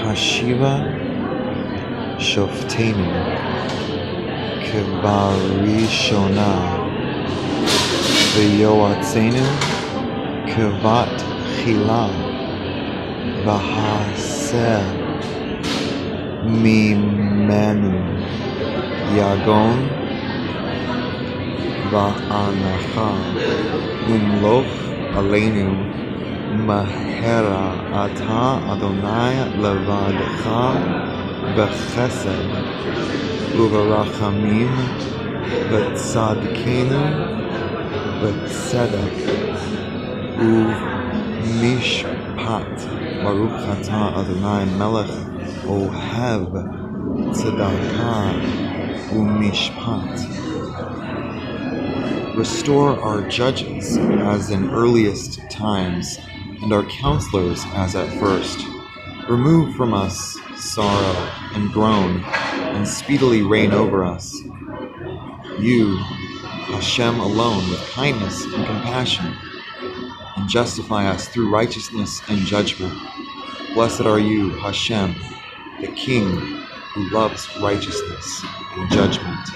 Hashiva Shoftenu Kivarishona V'yoatzenu Kivat Chila V'haseh Mimenu Yagon Va'anacha Umloch Aleinu Mahera Ata Adonai Levadcha B'chesed U'Barachamim V'tzadkenu V'tzedek U'mishpat Baruch Ata Adonai Melech Ohev Tzedakah U'mishpat. Restore our judges as in earliest times, and our counselors as at first. Remove from us sorrow and groan, and speedily reign over us. You, Hashem alone, with kindness and compassion, and justify us through righteousness and judgment. Blessed are you, Hashem, the King, who loves righteousness and judgment.